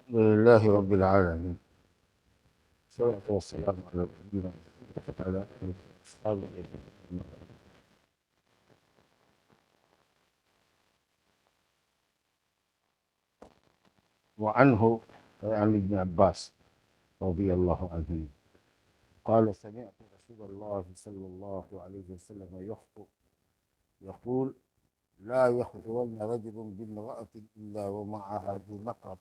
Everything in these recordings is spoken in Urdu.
لله رب العالمين، والصلاة والسلام على نبينا محمد وعلى آله وأصحابه أجمعين. وعنه عن ابن عباس رضي الله عنه قال سمعت رسول الله صلى الله عليه وسلم يخطب يقول لا يخطبن رجل بامرأة إلا ومعها ذو محرم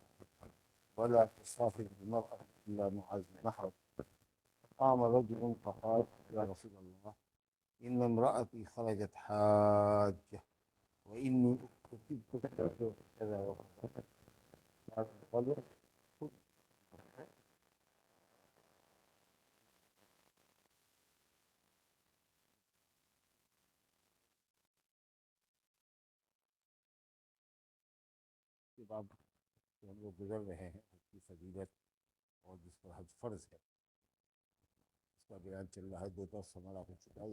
ولا تصافر المرأة إلا مع ذي محرم. قام رجل فقال يا رسول الله إن امرأتي خرجت حاجة وإني أكتبت كذا وكذا. قال کے بعد ہم لوگ گزر رہے ہیں اس کی فضیلت اور جس پر حج فرض ہے اس کا بیان چل رہا ہے. دو درس ہمارا ہو چکا ہے.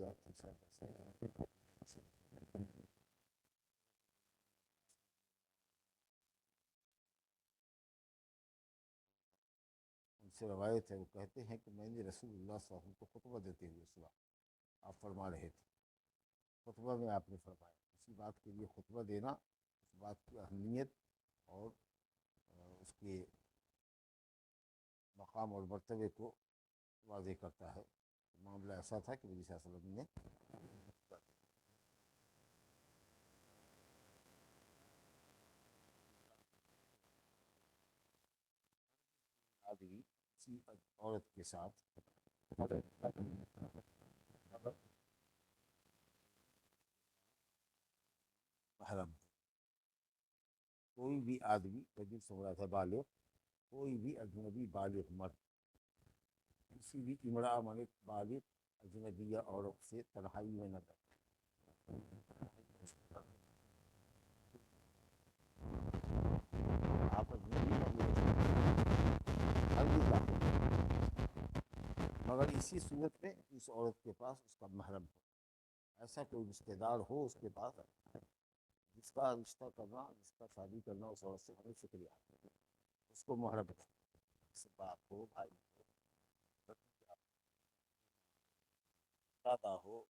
ان سے روایت ہے، وہ کہتے ہیں کہ میں نے رسول اللہ صلی اللہ علیہ وسلم کو خطبہ دیتے ہوئے سنا. آپ فرما رہے تھے، خطبہ میں آپ نے فرمایا اسی بات کے لیے خطبہ دینا اس بات کی اہمیت اور اس کے مقام اور مرتبے کو واضح کرتا ہے. معاملہ ایسا تھا کہ نبی صلی اللہ علیہ وسلم نے آدمی کسی عورت کے ساتھ محرم، کوئی بھی آدمی رجل سے مراد ہے بالغ، کوئی بھی اجنبی بالغ مرد کسی بھی امرأہ ملک بالغ اجنبیہ عورت سے تنہائی میں نہ رہے. آپ اجنبی ہر بھی مگر اسی صورت میں اس عورت کے پاس اس کا محرم ہو، ایسا کوئی رشتہ دار ہو اس کے پاس جس کا رشتہ کرنا، جس کا شادی کرنا اس عورت سے ہمیں شکریہ اس کو محرم ہے. اس باپ ہو، بھائی ہو، دادا ہو،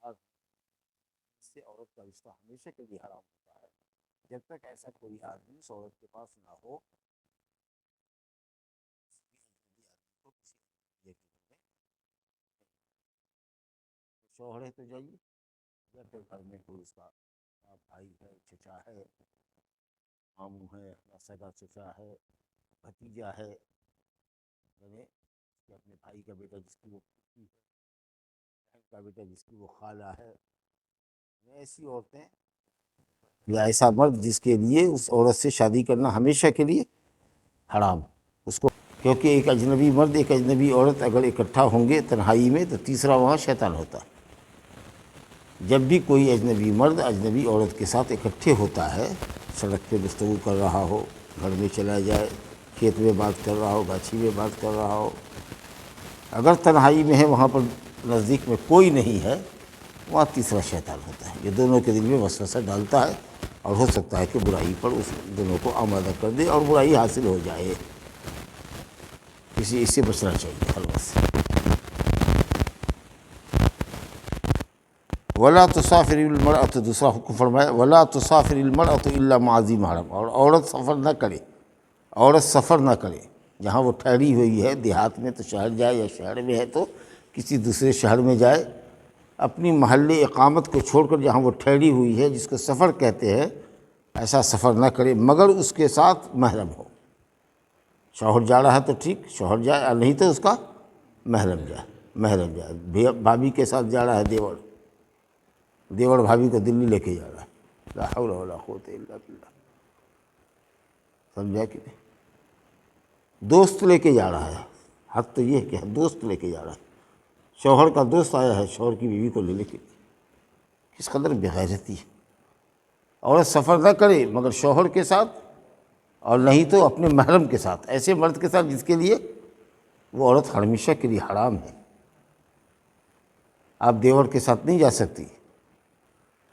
اس سے عورت کا رشتہ ہمیشہ کے لیے حرام ہوتا ہے جب تک ایسا کوئی آدمی اس عورت کے پاس نہ ہو شوہر ہے تو جائیے، یا پھر گھر میں کوئی اس کا بھائی ہے، چچا ہے، ماموں ہے، یا سگا چچا ہے، بھتیجا ہے، یعنی کہ اپنے بھائی کا بیٹا جس کی وہ پھوپھی ہے، بہن کا بیٹا جس کی وہ خالہ ہے، ایسی عورتیں یا ایسا مرد جس کے لیے اس عورت سے شادی کرنا ہمیشہ کے لیے حرام اس کو، کیونکہ ایک اجنبی مرد ایک اجنبی عورت اگر اکٹھا ہوں گے تنہائی میں تو تیسرا وہاں شیطان ہوتا ہے. جب بھی کوئی اجنبی مرد اجنبی عورت کے ساتھ اکٹھے ہوتا ہے، سڑک پہ گفتگو کر رہا ہو، گھر میں چلا جائے، کھیت میں بات کر رہا ہو، گاچھی میں بات کر رہا ہو، اگر تنہائی میں ہے وہاں پر نزدیک میں کوئی نہیں ہے، وہاں تیسرا شیطان ہوتا ہے. یہ دونوں کے دل میں وسوسہ ڈالتا ہے اور ہو سکتا ہے کہ برائی پر اس دونوں کو آمادہ کر دے اور برائی حاصل ہو جائے. اس سے بچنا چاہیے خلوت سے. ولا تسافر المرأة، دوسرا حکم فرمایا ولا تسافر المرأة الا مع ذی محرم، اور عورت سفر نہ کرے، عورت سفر نہ کرے جہاں وہ ٹھہری ہوئی ہے، دیہات میں تو شہر جائے، یا شہر میں ہے تو کسی دوسرے شہر میں جائے، اپنی محل اقامت کو چھوڑ کر جہاں وہ ٹھہری ہوئی ہے جس کو سفر کہتے ہیں ایسا سفر نہ کرے مگر اس کے ساتھ محرم ہو. شوہر جا رہا ہے تو ٹھیک، شوہر جائے، اور نہیں تو اس کا محرم جائے. محرم جائے، بھابھی کے ساتھ جا رہا ہے دیور بھابھی کو دلی لے کے جا رہا ہے، لا حول ولا قوت الا باللہ، سمجھا کہ نہیں؟ دوست لے کے جا رہا ہے، حق تو یہ ہے کہ دوست لے کے جا رہا ہے، شوہر کا دوست آیا ہے شوہر کی بیوی کو لینے کے لیے. کس قدر بےغیرتی ہے. عورت سفر نہ کرے مگر شوہر کے ساتھ، اور نہیں تو اپنے محرم کے ساتھ، ایسے مرد کے ساتھ جس کے لیے وہ عورت ہمیشہ کے لیے حرام ہے. آپ دیور کے ساتھ نہیں جا سکتی،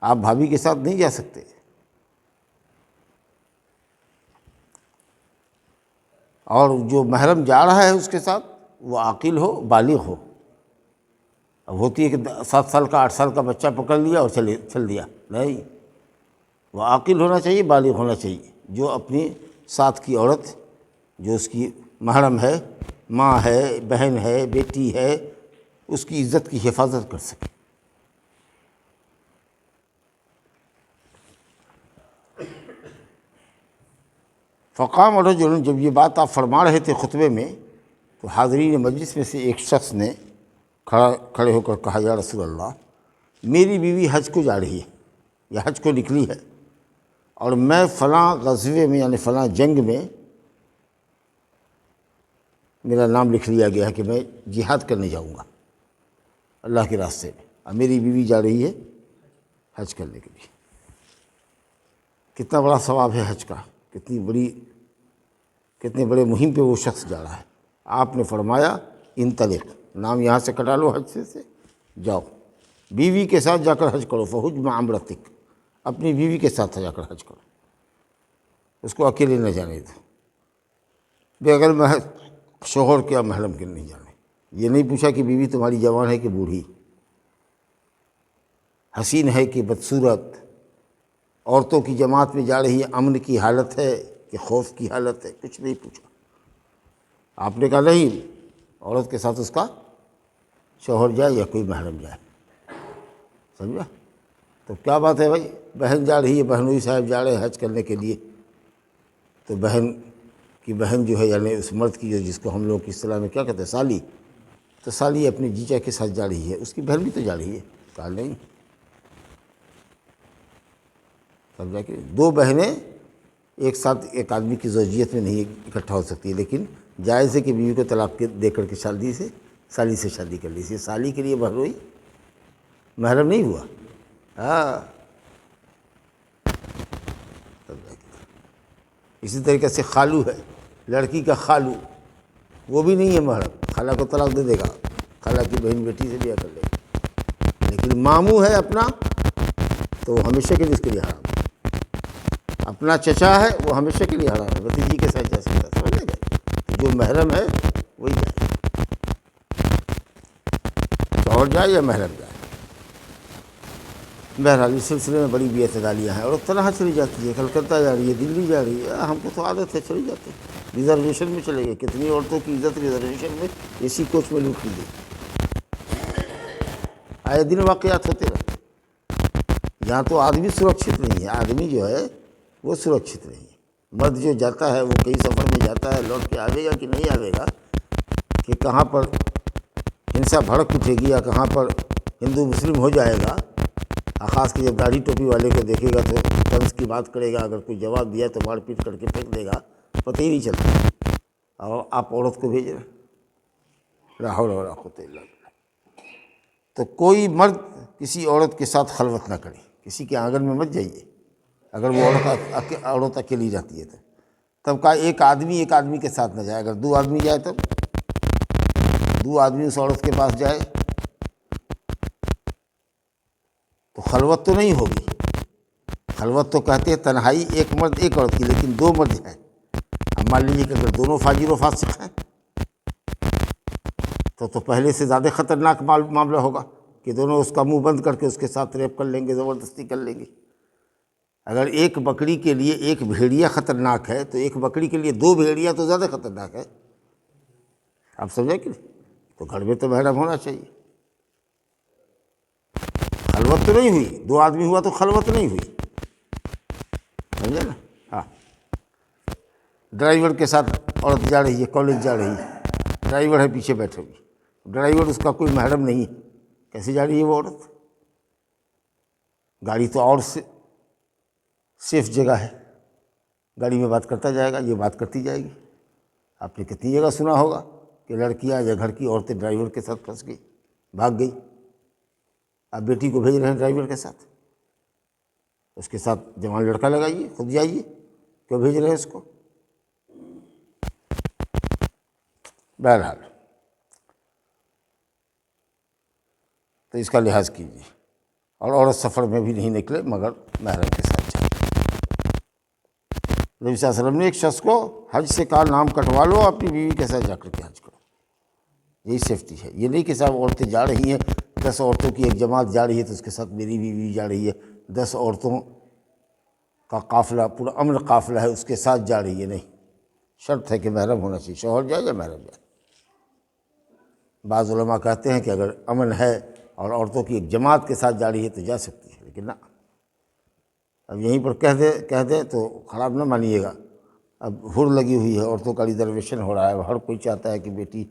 آپ بھابھی کے ساتھ نہیں جا سکتے، اور جو محرم جا رہا ہے اس کے ساتھ وہ عاقل ہو، بالغ ہو۔ اب ہوتی ہے کہ 7 سال کا 8 سال کا بچہ پکڑ لیا اور چل دیا، نہیں، وہ عاقل ہونا چاہیے، بالغ ہونا چاہیے، جو اپنی ساتھ کی عورت جو اس کی محرم ہے، ماں ہے، بہن ہے، بیٹی ہے، اس کی عزت کی حفاظت کر سکے۔ فقام رجل، جب یہ بات آپ فرما رہے تھے خطبے میں تو حاضرین مجلس میں سے ایک شخص نے کھڑے ہو کر کہا، یا رسول اللہ، میری بیوی حج کو جا رہی ہے یا حج کو نکلی ہے، اور میں فلاں غزوے میں یعنی فلاں جنگ میں میرا نام لکھ لیا گیا ہے کہ میں جہاد کرنے جاؤں گا اللہ کے راستے میں، اور میری بیوی جا رہی ہے حج کرنے کے لیے۔ کتنا بڑا ثواب ہے حج کا، کتنے بڑے مہم پہ وہ شخص جا رہا ہے۔ آپ نے فرمایا انطلق، نام یہاں سے کٹا لو، حج سے جاؤ، بیوی کے ساتھ جا کر حج کرو، فحج مع امرتک، اپنی بیوی کے ساتھ جا کر حج کرو، اس کو اکیلے نہ جانے دو، بغیر شوہر کے محرم کے نہیں جانے۔ یہ نہیں پوچھا کہ بیوی تمہاری جوان ہے کہ بوڑھی، حسین ہے کہ بدصورت، عورتوں کی جماعت میں جا رہی ہے، امن کی حالت ہے کہ خوف کی حالت ہے، کچھ نہیں پوچھا۔ آپ نے کہا نہیں، عورت کے ساتھ اس کا شوہر جائے یا کوئی محرم جائے، سمجھا؟ تو کیا بات ہے بھائی، بہن جا رہی ہے، بہنوئی صاحب جا رہے ہیں حج کرنے کے لیے، تو بہن کی بہن جو ہے یعنی اس مرد کی جس کو ہم لوگ کی اصطلاح میں کیا کہتے ہیں، سالی، تو سالی اپنے جیجا کے ساتھ جا رہی ہے، اس کی بہن بھی تو جا رہی ہے۔ کہا نہیں، سمجھا کہ دو بہنیں ایک ساتھ ایک آدمی کی زوجیت میں نہیں اکٹھا ہو سکتی، لیکن جائز ہے کہ بیوی کو طلاق دے کر کے سالی سے شادی کر لی، اس سالی کے لیے بہنوئی محرم نہیں ہوا۔ ہاں، اسی طریقے سے خالو ہے، لڑکی کا خالو، وہ بھی نہیں ہے محرم، خالہ کو طلاق دے دے گا، خالہ کی بہن بیٹی سے بیاہ کر لے گا، لیکن ماموں ہے اپنا تو وہ ہمیشہ کے لیے اس کے لیے حرام ہے، اپنا چچا ہے وہ ہمیشہ کے لیے حرام ہے، بھتیجی کے ساتھ جا سکتا ہے، سمجھ گئے؟ جو محرم ہے وہی جائے، شوہر جائے یا محرم جائے۔ بہرحال اس سلسلے میں بڑی بے اعتدالیاں ہیں، اور طرح چلی جاتی ہے، کلکتہ جا رہی ہے، دلی جا رہی ہے، ہم کو تو عادت ہے، چلی جاتے ہیں، ریزرویشن میں چلے گئے، کتنی عورتوں کی عزت ریزرویشن میں اے سی کوچ میں لوٹ لی گئی، آئے دن واقعات ہوتے رہتے۔ یہاں تو آدمی سرکشت نہیں ہے، آدمی جو ہے وہ سرکشت نہیں ہے، مرد جو جاتا ہے وہ کئی سفر میں جاتا ہے، لوٹ کے آئے گا کہ نہیں آئے گا، کہ کہاں پر ہنسا بھڑک اٹھے گی یا کہاں پر ہندو مسلم ہو جائے گا، خاص کہ جب داڑھی ٹوپی والے کو دیکھے گا تو طنز کی بات کرے گا، اگر کوئی جواب دیا تو مار پیٹ کر کے پھینک دے گا، پتہ ہی نہیں چلتا، اور آپ عورت کو بھیج رہے، لا حول ولا قوت الا باللہ۔ تو کوئی مرد کسی عورت کے ساتھ خلوت نہ کرے، کسی کے آنگن میں مت جائیے، اگر وہ عورت اکیلی رہتی ہے تو تب کہا ایک آدمی کے ساتھ نہ جائے، اگر 2 آدمی جائے تب 2 آدمی اس عورت کے پاس جائے تو خلوت تو نہیں ہوگی، خلوت تو کہتے ہیں تنہائی ایک مرد ایک عورت کی، لیکن 2 مرد ہیں، اب مان لیجیے کہ اگر دونوں فاجر و فاسق ہیں تو پہلے سے زیادہ خطرناک معاملہ ہوگا کہ دونوں اس کا منہ بند کر کے اس کے ساتھ ریپ کر لیں گے، زبردستی کر لیں گے۔ اگر ایک بکری کے لیے ایک بھیڑیا خطرناک ہے تو ایک بکری کے لیے 2 بھیڑیا تو زیادہ خطرناک ہے، آپ سمجھیں کہ نہیں؟ تو گھر میں تو محرم ہونا چاہیے، خلوت تو نہیں ہوئی، 2 آدمی ہوا تو خلوت نہیں ہوئی، سمجھے نا؟ ہاں، ڈرائیور کے ساتھ عورت جا رہی ہے، کالج جا رہی ہے، ڈرائیور ہے پیچھے بیٹھے ہوئی، ڈرائیور اس کا کوئی محرم نہیں ہے، کیسے جا رہی ہے وہ عورت؟ گاڑی تو اور سیف جگہ ہے، گاڑی میں بات کرتا جائے گا، یہ بات کرتی جائے گی۔ آپ نے کتنی جگہ سنا ہوگا کہ لڑکیاں یا گھر کی عورتیں ڈرائیور کے ساتھ پھنس گئی، بھاگ گئی، آپ بیٹی کو بھیج رہے ہیں ڈرائیور کے ساتھ، اس کے ساتھ جوان لڑکا لگائیے، خود جائیے، کیوں بھیج رہے ہیں اس کو؟ بہرحال تو اس کا لحاظ کیجیے، اور عورت سفر میں بھی نہیں نکلے مگر محرم کے ساتھ جائے۔ نبی صلی اللہ علیہ وسلم نے ایک شخص کو حج سے کہا نام کٹوا لو، اپنی بیوی کے ساتھ جا کر کے حج کرو، یہی سیفٹی ہے۔ یہ نہیں کہ صاحب عورتیں جا رہی ہیں، 10 عورتوں کی ایک جماعت جا رہی ہے تو اس کے ساتھ میری بیوی جا رہی ہے، 10 عورتوں کا قافلہ پورا امن قافلہ ہے اس کے ساتھ جا رہی ہے، نہیں، شرط ہے کہ محرم ہونا چاہیے، شوہر جائے یا محرم جائے۔ بعض علماء کہتے ہیں کہ اگر امن ہے اور عورتوں کی ایک جماعت کے ساتھ جا رہی ہے تو جا سکتی ہے، لیکن نہ، اب یہیں پر کہہ دے تو خراب نہ مانیے گا۔ اب ہر لگی ہوئی ہے، عورتوں کا ریزرویشن ہو رہا ہے، ہر کوئی چاہتا ہے کہ بیٹی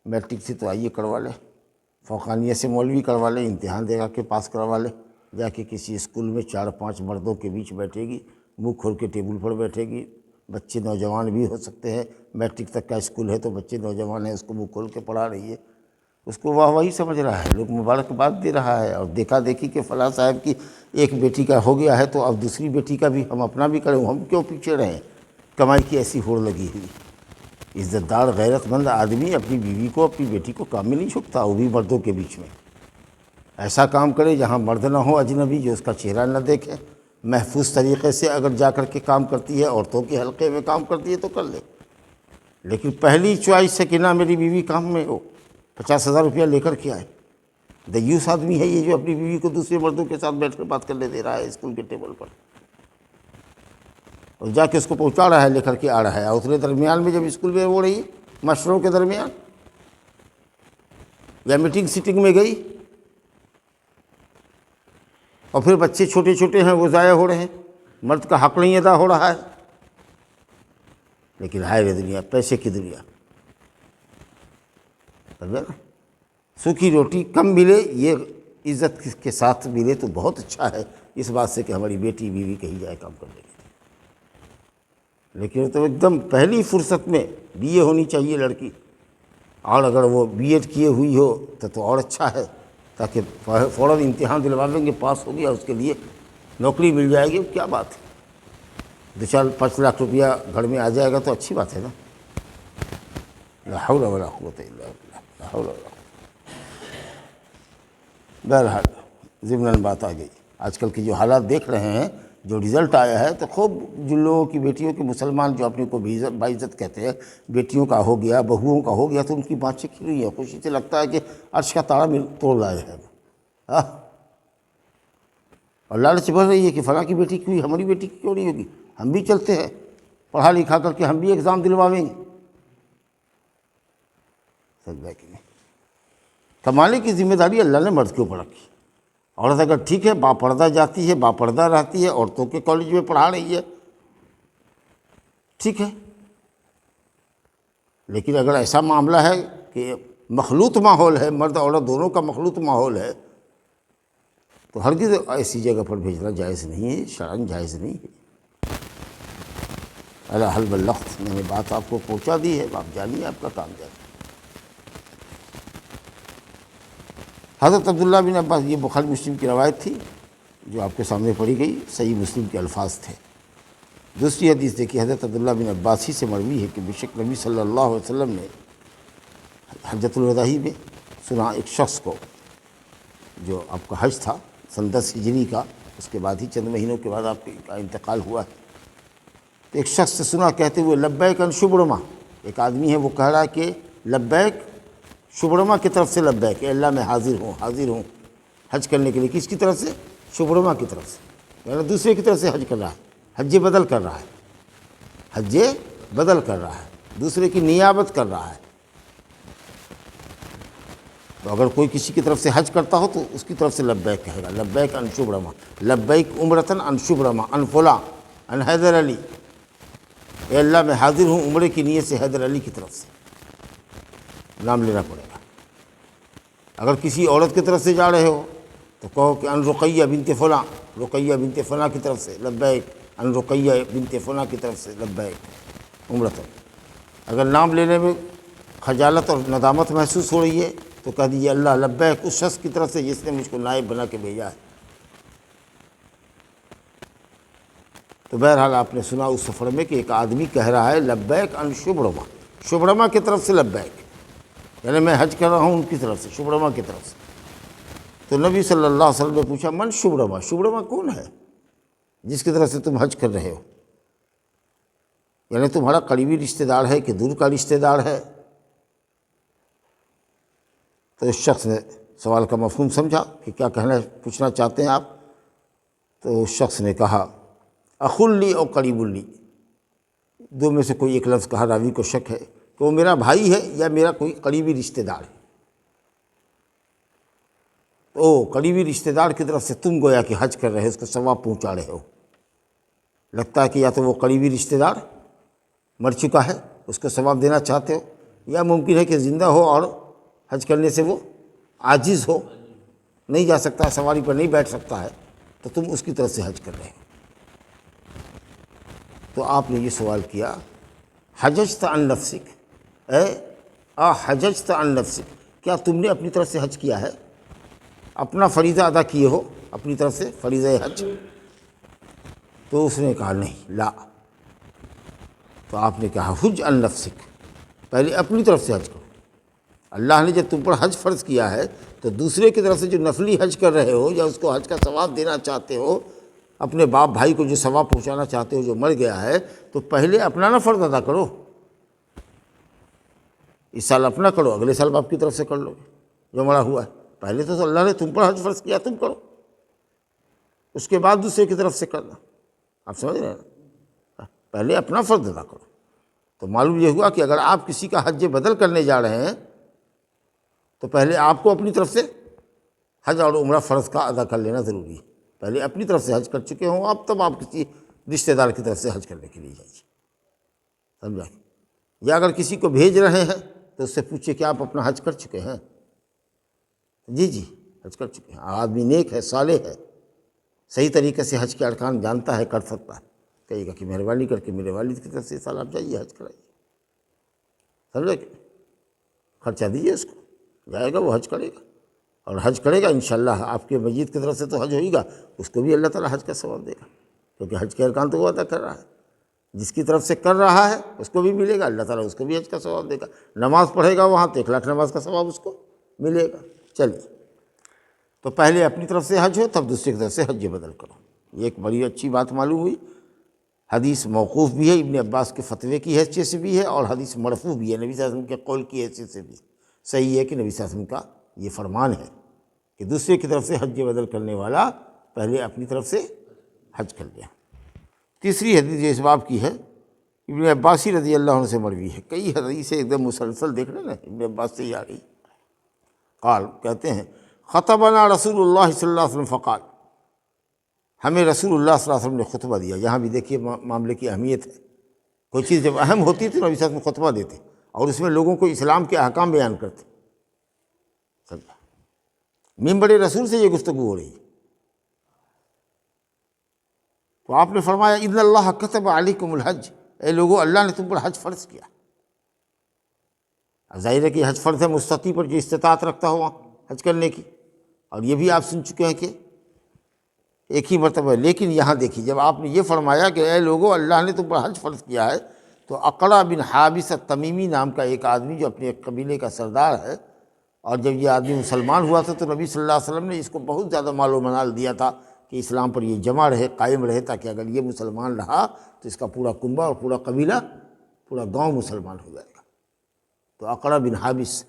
میٹرک سے تو آئیے کروا لے، فوقانیہ سے مولوی کروا لے، امتحان دے گا کے پاس کروا لے، جا کے کسی اسکول میں 4-5 مردوں کے بیچ بیٹھے گی، منہ کھول کے ٹیبل پر بیٹھے گی، بچے نوجوان بھی ہو سکتے ہیں، میٹرک تک کا اسکول ہے تو بچے نوجوان ہیں، اس کو منہ کھول کے پڑھا رہی ہے، اس کو واہ واہی سمجھ رہا ہے، لوگ مبارکباد دے رہا ہے، اور دیکھا دیکھی کہ فلاں صاحب کی ایک بیٹی کا ہو گیا ہے تو اب دوسری بیٹی کا بھی ہم اپنا بھی کریں، ہم کیوں پیچھے رہیں؟ کمائی کی ایسی ہوڑ لگی ہوئی۔ عزت دار غیرت مند آدمی اپنی بیوی کو، اپنی بیٹی کو کام میں نہیں چھکتا، وہ بھی مردوں کے بیچ میں۔ ایسا کام کرے جہاں مرد نہ ہو اجنبی، جو اس کا چہرہ نہ دیکھے، محفوظ طریقے سے اگر جا کر کے کام کرتی ہے، عورتوں کے حلقے میں کام کرتی ہے تو کر لے، لیکن پہلی چوائس ہے کہ نہ میری بیوی کام میں ہو، 50,000 روپیہ لے کر کے آئے۔ دیوس آدمی ہے یہ جو اپنی بیوی کو دوسرے مردوں کے ساتھ بیٹھ کر بات کرنے دے رہا ہے اسکول کے ٹیبل پر، اور جا کے اس کو پہنچا رہا ہے، لے کر کے آ رہا ہے، اور اتنے درمیان میں جب اسکول میں ہو رہی ہے ماسٹروں کے درمیان یا میٹنگ سیٹنگ میں گئی، اور پھر بچے چھوٹے چھوٹے ہیں وہ ضائع ہو رہے ہیں، مرد کا حق نہیں ادا ہو رہا ہے۔ لیکن ہائے رے دنیا، پیسے کی دنیا، سمجھے نا؟ سوکھی روٹی کم ملے، یہ عزت کے ساتھ ملے تو بہت اچھا ہے، اس بات سے کہ ہماری بیٹی بیوی کہیں جائے کام کرنے کے لیے، لیکن تو ایک دم پہلی فرصت میں بی اے ہونی چاہیے لڑکی، اور اگر وہ بی ایڈ کیے ہوئی ہو تو اور اچھا ہے، تاکہ فوراً امتحان دلوا لیں گے، پاس ہو گیا اس کے لیے نوکری مل جائے گی، کیا بات ہے، 2-4-5 لاکھ روپیہ گھر میں آ جائے گا تو اچھی بات ہے نا۔ لا حول ولا قوت الا باللہ، لا حول ولا قوت۔ بہرحال ضمناً بات آ گئی، آج کل کی جو حالات دیکھ رہے ہیں، جو رزلٹ آیا ہے، تو خوب جن لوگوں کی بیٹیوں کے مسلمان جو اپنے کو باعزت کہتے ہیں، بیٹیوں کا ہو گیا، بہوؤں کا ہو گیا، تو ان کی باتیں کھل رہی ہیں، خوشی سے لگتا ہے کہ عرش کا تارا توڑ لائے ہیں، اور لالچ بڑھ رہی ہے کہ فلاں کی بیٹی کی، ہماری بیٹی کی کیوں نہیں ہوگی، ہم بھی چلتے ہیں پڑھا لکھا کر کے، ہم بھی ایگزام دلواویں گے۔ سمجھا کہ نہیں؟ کمانے کی ذمہ داری اللہ نے مرد کے اوپر رکھی، عورت اگر ٹھیک ہے باپردہ جاتی ہے، باپردہ رہتی ہے، عورتوں کے کالج میں پڑھا رہی ہے، ٹھیک ہے، لیکن اگر ایسا معاملہ ہے کہ مخلوط ماحول ہے، مرد عورت دونوں کا مخلوط ماحول ہے، تو ہرگز ایسی جگہ پر بھیجنا جائز نہیں ہے، شرعاً جائز نہیں ہے۔ اللہ حل بلغت، میں نے بات آپ کو پہنچا دی ہے، آپ جانیے، آپ کا کام جانیے۔ حضرت عبداللہ بن عباس، یہ بخاری مسلم کی روایت تھی جو آپ کے سامنے پڑھی گئی، صحیح مسلم کے الفاظ تھے۔ دوسری حدیث دیکھیے، حضرت عبداللہ بن عباس ہی سے مروی ہے کہ بے شک نبی صلی اللہ علیہ وسلم نے حجۃ الوداع میں سنا ایک شخص کو، جو آپ کا حج تھا سن 10 ہجری کا، اس کے بعد ہی چند مہینوں کے بعد آپ کا انتقال ہوا ہے، تو ایک شخص سے سنا کہتے ہوئے لبیک ان شبرمہ، ایک آدمی ہے وہ کہہ رہا ہے کہ لبیک شبرمہ کی طرف سے لبیک، اے اللہ میں حاضر ہوں حج کرنے کے لیے، کس کی طرف سے؟ شبرمہ کی طرف سے، یعنی دوسرے کی طرف سے حج کر رہا ہے، حج بدل کر رہا ہے، حج بدل کر رہا ہے، دوسرے کی نیابت کر رہا ہے۔ تو اگر کوئی کسی کی طرف سے حج کرتا ہو تو اس کی طرف سے لبیک کہے گا، لبیک ان شبرمہ، لبیک عمرتن ان شبرمہ ان فلاں ان حیدر علی، اے اللہ میں حاضر ہوں عمرے کی نیت سے حیدر علی کی طرف سے، نام لینا پڑے گا۔ اگر کسی عورت کی طرف سے جا رہے ہو تو کہو کہ ان رقیہ بنت فلاں، رقیہ بنت فلاں کی طرف سے لبیک، ان رقیہ بنت فلاں کی طرف سے لبیک عمرتن۔ اگر نام لینے میں خجالت اور ندامت محسوس ہو رہی ہے تو کہہ دیجیے اللہ لبیک اس شخص کی طرف سے جس نے مجھ کو نائب بنا کے بھیجا ہے۔ تو بہرحال آپ نے سنا اس سفر میں کہ ایک آدمی کہہ رہا ہے لبیک ان شبرمہ، شبرمہ کی طرف سے لبیک، یعنی میں حج کر رہا ہوں ان کی طرف سے، شبرمہ کی طرف سے۔ تو نبی صلی اللہ علیہ وسلم نے پوچھا من شبرمہ، شبرمہ کون ہے جس کی طرف سے تم حج کر رہے ہو؟ یعنی تمہارا قریبی رشتہ دار ہے کہ دور کا رشتہ دار ہے؟ تو اس شخص نے سوال کا مفہوم سمجھا کہ کیا پوچھنا چاہتے ہیں آپ. تو اس شخص نے کہا اخ لی اور قریب لی، دو میں سے کوئی ایک لفظ کہا. راوی کو شک ہے کہ وہ میرا بھائی ہے یا میرا کوئی قریبی رشتہ دار ہے. تو قریبی رشتہ دار کی طرف سے تم گویا کہ حج کر رہے ہو، اس کو ثواب پہنچا رہے ہو. لگتا ہے کہ یا تو وہ قریبی رشتہ دار مر چکا ہے، اس کو ثواب دینا چاہتے ہو، یا ممکن ہے کہ زندہ ہو اور حج کرنے سے وہ عاجز ہو، نہیں جا سکتا، سواری پر نہیں بیٹھ سکتا ہے، تو تم اس کی طرف سے حج کر رہے ہو. تو آپ نے یہ سوال کیا حججت عن نفسک، حججت عن نفسک، کیا تم نے اپنی طرف سے حج کیا ہے؟ اپنا فریضہ ادا کیے ہو اپنی طرف سے، فریضہ حج؟ تو اس نے کہا نہیں، لا. تو آپ نے کہا حج عن نفسک، پہلے اپنی طرف سے حج کرو. اللہ نے جب تم پر حج فرض کیا ہے تو دوسرے کی طرف سے جو نفلی حج کر رہے ہو یا اس کو حج کا ثواب دینا چاہتے ہو، اپنے باپ بھائی کو جو ثواب پہنچانا چاہتے ہو جو مر گیا ہے، تو پہلے اپنا نہ فرض ادا کرو. اس سال اپنا کرو، اگلے سال باپ کی طرف سے کر لو جو مرا ہوا ہے. پہلے تو اللہ نے تم پر حج فرض کیا، تم کرو، اس کے بعد دوسرے کی طرف سے کرنا. آپ سمجھ رہے ہیں نا؟ پہلے اپنا فرض ادا کرو. تو معلوم یہ ہوا کہ اگر آپ کسی کا حج بدل کرنے جا رہے ہیں تو پہلے آپ کو اپنی طرف سے حج اور عمرہ فرض کا ادا کر لینا ضروری ہے. پہلے اپنی طرف سے حج کر چکے ہوں آپ، تب آپ کسی رشتہ دار کی طرف سے حج کرنے کے لیے جائیے. سمجھا؟ یا اگر کسی کو بھیج رہے ہیں تو اس سے پوچھیں کہ آپ اپنا حج کر چکے ہیں؟ جی حج کر چکے ہیں. آدمی نیک ہے، صالح ہے، صحیح طریقے سے حج کے ارکان جانتا ہے، کر سکتا ہے، کہے گا کہ مہربانی کر کے میرے والد کی طرف سے سال آپ جائیے، حج کرائیے. سمجھے؟ کہ خرچہ دیجیے اس کو، جائے گا وہ حج کرے گا، اور حج کرے گا انشاءاللہ. آپ کے مجید کی طرف سے تو حج ہوئے گا، اس کو بھی اللہ تعالیٰ حج کا ثواب دے گا، کیونکہ حج کے ارکان تو وہ ادا کر رہا ہے. جس کی طرف سے کر رہا ہے اس کو بھی ملے گا، اللہ تعالیٰ اس کو بھی حج کا ثواب دے گا. نماز پڑھے گا وہاں تو 1,00,000 نماز کا ثواب اس کو ملے گا. چلیے، تو پہلے اپنی طرف سے حج ہو، تب دوسری کی طرف سے حج بدل کرو. یہ ایک بڑی اچھی بات معلوم ہوئی. حدیث موقوف بھی ہے، ابن عباس کے فتوے کی حیثیت سے بھی ہے، اور حدیث مرفوع بھی ہے، نبی صلی اللہ علیہ وسلم کے قول کی حیثیت سے بھی. صحیح ہے کہ نبی صلی اللہ علیہ وسلم کا یہ فرمان ہے کہ دوسرے کی طرف سے حج بدل کرنے والا پہلے اپنی طرف سے حج کر لیا. تیسری حدیث جو اس باب کی ہے ابن عباسی رضی اللہ عنہ سے مروی ہے. کئی حدیثیں ایک دم مسلسل دیکھ رہے نا، ابن عباس سے ہی آ رہی. قال، کہتے ہیں خطبنا رسول اللہ صلی اللہ علیہ وسلم فقال، ہمیں رسول اللہ صلی اللہ علیہ وسلم نے خطبہ دیا. یہاں بھی دیکھیے معاملے کی اہمیت ہے. کوئی چیز جب اہم ہوتی تھی نبی صلی اللہ علیہ وسلم خطبہ دیتے اور اس میں لوگوں کو اسلام کے احکام بیان کرتے. منبر رسول سے یہ گفتگو ہو رہی ہے. تو آپ نے فرمایا ان اللہ کتب علیکم الحج، اے لوگو اللہ نے تم پر حج فرض کیا. ظاہر ہے کہ حج فرض ہے مستطیع پر جو استطاعت رکھتا ہو حج کرنے کی، اور یہ بھی آپ سن چکے ہیں کہ ایک ہی مرتبہ. لیکن یہاں دیکھیے جب آپ نے یہ فرمایا کہ اے لوگو اللہ نے تم پر حج فرض کیا ہے، تو اقرع بن حابس التمیمی نام کا ایک آدمی جو اپنے ایک قبیلے کا سردار ہے، اور جب یہ آدمی مسلمان ہوا تھا تو نبی صلی اللہ علیہ وسلم نے اس کو بہت زیادہ مال و منال دیا تھا کہ اسلام پر یہ جمع رہے، قائم رہے، تاکہ اگر یہ مسلمان رہا تو اس کا پورا کنبہ اور پورا قبیلہ، پورا گاؤں مسلمان ہو جائے گا. تو اقرع بن حابس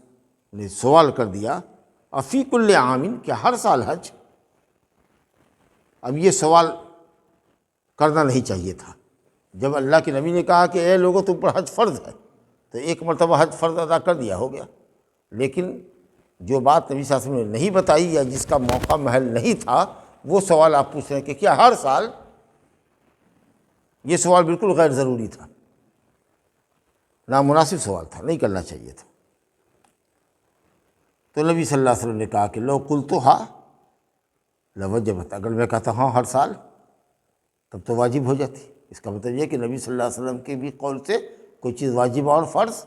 نے سوال کر دیا افی کل عام، کیا ہر سال حج؟ اب یہ سوال کرنا نہیں چاہیے تھا. جب اللہ کے نبی نے کہا کہ اے لوگوں تم پر حج فرض ہے، تو ایک مرتبہ حج فرض ادا کر دیا، ہو گیا. لیکن جو بات نبی صلی اللہ علیہ وسلم نے نہیں بتائی یا جس کا موقع محل نہیں تھا، وہ سوال آپ پوچھ رہے ہیں کہ کیا ہر سال؟ یہ سوال بالکل غیر ضروری تھا، نامناسب سوال تھا، نہیں کرنا چاہیے تھا. تو نبی صلی اللہ علیہ وسلم نے کہا کہ لو قلتھا لوجبت، اگر میں کہتا ہوں ہر سال تب تو واجب ہو جاتی. اس کا مطلب یہ کہ نبی صلی اللہ علیہ وسلم کے بھی قول سے کوئی چیز واجب اور فرض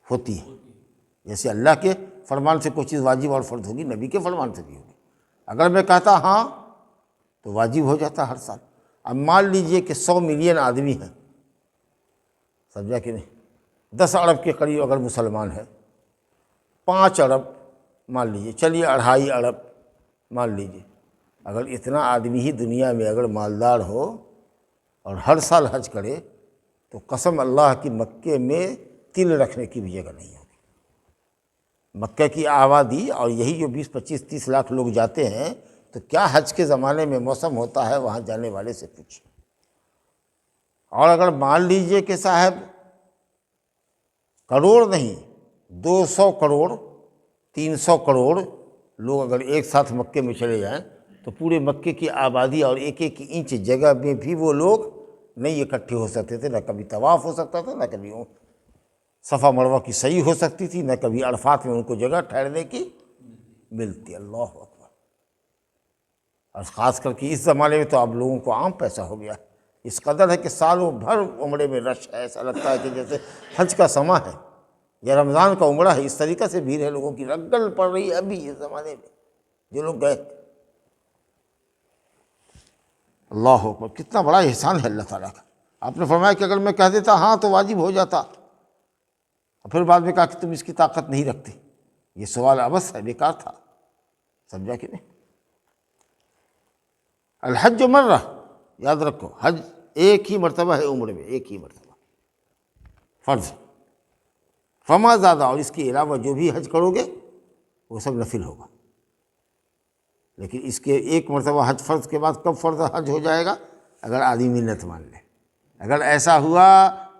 ہوتی ہے. جیسے اللہ کے فرمان سے کوئی چیز واجب اور فرض ہوگی، نبی کے فرمان سے بھی ہوگی. اگر میں کہتا ہاں تو واجب ہو جاتا ہر سال. اب مان لیجئے کہ 100 ملین آدمی ہیں، سمجھا کہ نہیں؟ 10 ارب کے قریب اگر مسلمان ہیں، 5 ارب مان لیجئے، چلیے 2.5 ارب مان لیجئے. اگر اتنا آدمی ہی دنیا میں اگر مالدار ہو اور ہر سال حج کرے تو قسم اللہ کی مکے میں تل رکھنے کی بھی جگہ نہیں ہوگی۔ مکہ کی آبادی اور یہی جو 20-25-30 لاکھ لوگ جاتے ہیں، تو کیا حج کے زمانے میں موسم ہوتا ہے وہاں جانے والے سے پوچھیں۔ اور اگر مان لیجئے کہ صاحب کروڑ نہیں 200 کروڑ 300 کروڑ لوگ اگر ایک ساتھ مکے میں چلے جائیں، تو پورے مکے کی آبادی اور ایک ایک انچ جگہ میں بھی وہ لوگ نہیں اکٹھے ہو سکتے تھے، نہ کبھی طواف ہو سکتا تھا، نہ کبھی صفا مروہ کی سعی ہو سکتی تھی، نہ کبھی عرفات میں ان کو جگہ ٹھہرنے کی ملتی۔ اللہ اکبر۔ اور خاص کر کے اس زمانے میں تو اب لوگوں کو عام پیسہ ہو گیا، اس قدر ہے کہ سالوں بھر عمرے میں رش ہے، ایسا لگتا ہے کہ جیسے حج کا سماں ہے یا رمضان کا عمرہ ہے، اس طریقہ سے بھیڑ ہے، لوگوں کی رگڑ پڑ رہی ہے ابھی اس زمانے میں جو لوگ گئے۔ اللہ اکبر، کتنا بڑا احسان ہے اللہ تعالیٰ کا۔ آپ نے فرمایا کہ اگر میں کہہ دیتا ہاں تو واجب ہو جاتا، اور پھر بعد میں کہا کہ تم اس کی طاقت نہیں رکھتے، یہ سوال عبث ہے، بیکار تھا، سمجھا کہ نہیں؟ الحج مرہ، یاد رکھو حج ایک ہی مرتبہ ہے عمر میں، ایک ہی مرتبہ فرض، فما زیادہ، اور اس کے علاوہ جو بھی حج کرو گے وہ سب نفل ہوگا۔ لیکن اس کے ایک مرتبہ حج فرض کے بعد کب فرض حج ہو جائے گا؟ اگر آدمی منت مان لے، اگر ایسا ہوا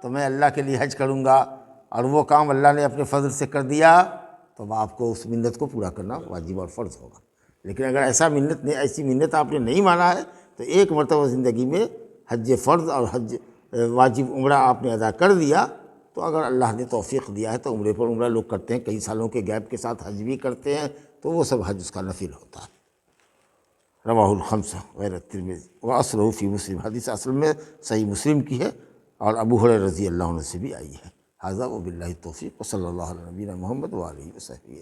تو میں اللہ کے لیے حج کروں گا اور وہ کام اللہ نے اپنے فضل سے کر دیا، تو آپ کو اس منت کو پورا کرنا واجب اور فرض ہوگا۔ لیکن اگر ایسی منت آپ نے نہیں مانا ہے، تو ایک مرتبہ زندگی میں حج فرض اور حج واجب عمرہ آپ نے ادا کر دیا، تو اگر اللہ نے توفیق دیا ہے تو عمرے پر عمرہ لوگ کرتے ہیں، کئی سالوں کے گیپ کے ساتھ حج بھی کرتے ہیں، تو وہ سب حج اس کا نفل ہوتا ہے۔ رواہ الخمسہ غیر الترمذی واصلہ فی مسلم، حدیث اصل میں صحیح مسلم کی ہے اور ابو ہریرہ رضی اللہ عنہ سے بھی آئی ہے۔ ھذا وباللہ التوفیق وصلی اللہ علی نبینا محمد وآلہ وصحبہ۔